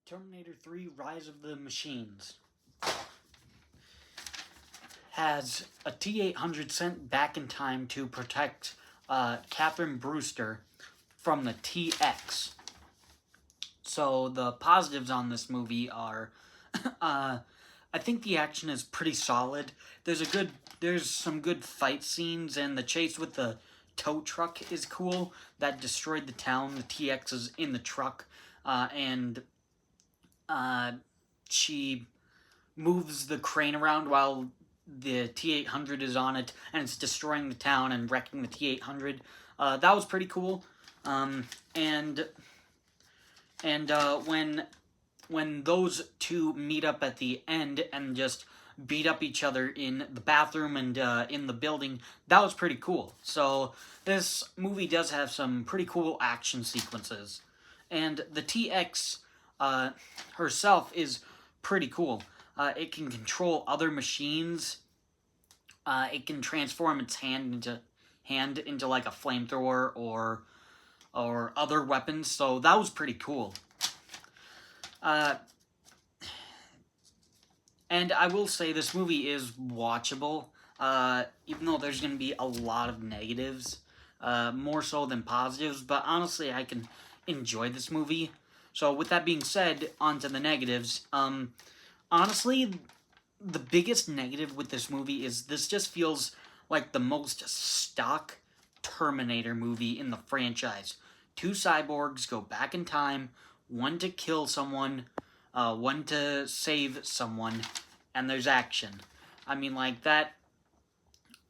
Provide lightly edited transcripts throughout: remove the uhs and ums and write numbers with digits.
Terminator 3 Rise of the Machines has a T-800 sent back in time to protect Catherine Brewster from the TX. So the positives on this movie are, I think the action is pretty solid. There's some good fight scenes, and the chase with the tow truck is cool. That destroyed the town. The TX is in the truck, and she moves the crane around while the T-800 is on it, and it's destroying the town and wrecking the T-800. That was pretty cool. And when those two meet up at the end and just beat up each other in the bathroom and in the building, that was pretty cool. So this movie does have some pretty cool action sequences. And the TX herself is pretty cool. It can control other machines. It can transform its hand into like a flamethrower or other weapons. So that was pretty cool. And I will say this movie is watchable, even though there's going to be a lot of negatives, more so than positives. But honestly, I can enjoy this movie. So with that being said, on to the negatives. Honestly, the biggest negative with this movie is this just feels like the most stock Terminator movie in the franchise. Two cyborgs go back in time, one to kill someone, one to save someone, and there's action. I mean, like that.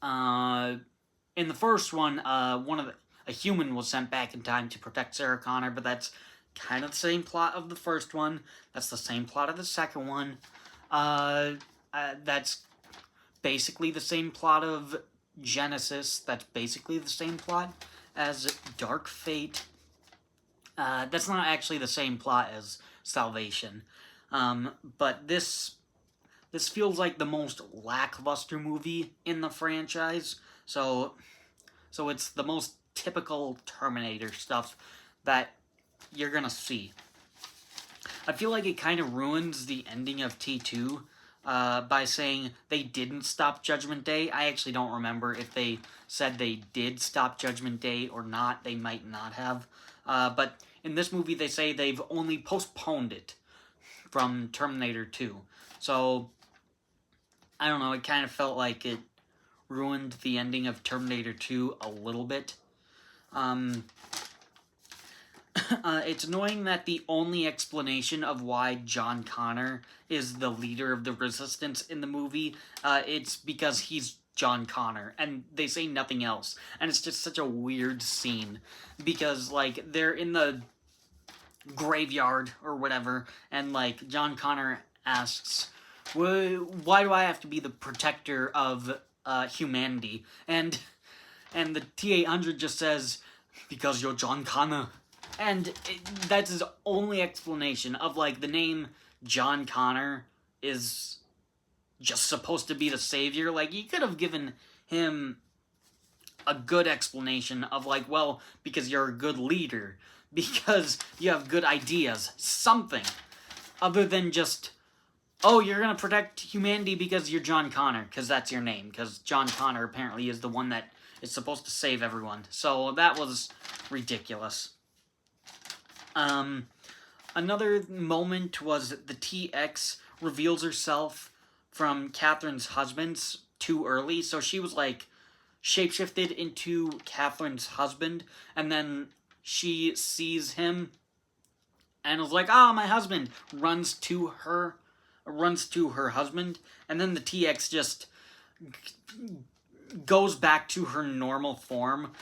In the first one, a human was sent back in time to protect Sarah Connor, but that's kind of the same plot of the first one. That's the same plot of the second one. That's basically the same plot of Genesis. That's basically the same plot as Dark Fate. That's not actually the same plot as Salvation. But this feels like the most lackluster movie in the franchise. So it's the most typical Terminator stuff that you're gonna see. I feel like it kind of ruins the ending of T2 by saying they didn't stop Judgment Day. I actually don't remember if they said they did stop Judgment Day or not. They might not have. But in this movie, they say they've only postponed it from Terminator 2. So, I don't know, it kind of felt like it ruined the ending of Terminator 2 a little bit. It's annoying that the only explanation of why John Connor is the leader of the Resistance in the movie, it's because he's John Connor, and they say nothing else. And it's just such a weird scene, because, like, they're in the graveyard or whatever, and, like, John Connor asks, why do I have to be the protector of humanity? And the T-800 just says, because you're John Connor. And that's his only explanation of, like, the name John Connor is just supposed to be the savior. Like, you could have given him a good explanation of, like, well, because you're a good leader, because you have good ideas, something, other than just, oh, you're gonna protect humanity because you're John Connor, because that's your name, because John Connor apparently is the one that is supposed to save everyone. So that was ridiculous. Another moment was the TX reveals herself from Catherine's husband too early, so she was, like, shapeshifted into Catherine's husband, and then she sees him, and was like, "Ah, my husband!" runs to her husband, and then the TX just goes back to her normal form,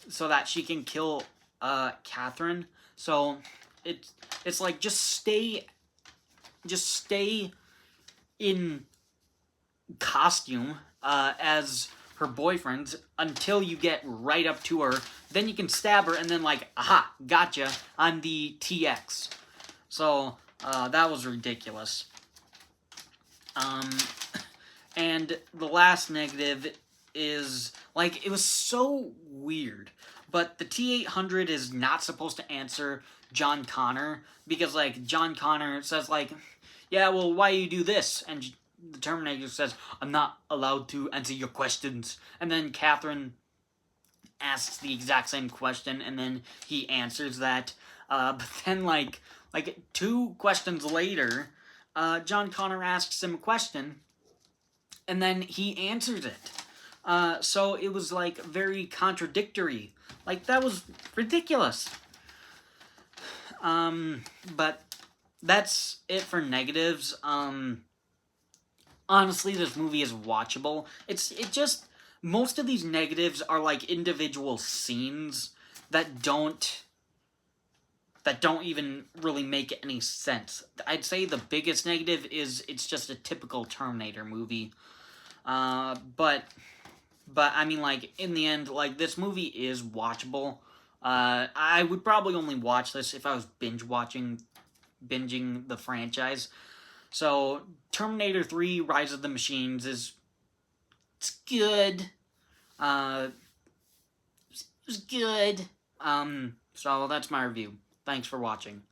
so that she can kill Catherine. So it's like, just stay in costume as her boyfriend until you get right up to her. Then you can stab her, and then, like, aha, gotcha, I'm the TX. So that was ridiculous. And the last negative is, like, it was so weird. But the T-800 is not supposed to answer John Connor, because like John Connor says like, yeah, well, why you do this? And the Terminator says, I'm not allowed to answer your questions. And then Catherine asks the exact same question, and then he answers that. But then like 2 questions later, John Connor asks him a question, and then he answers it. So it was like very contradictory. Like that was ridiculous. But that's it for negatives. Honestly, this movie is watchable. It just most of these negatives are like individual scenes that don't even really make any sense. I'd say the biggest negative is it's just a typical Terminator movie. But I mean, like in the end, like this movie is watchable. I would probably only watch this if I was binging the franchise. So Terminator 3: Rise of the Machines it's good. It's good. So that's my review. Thanks for watching.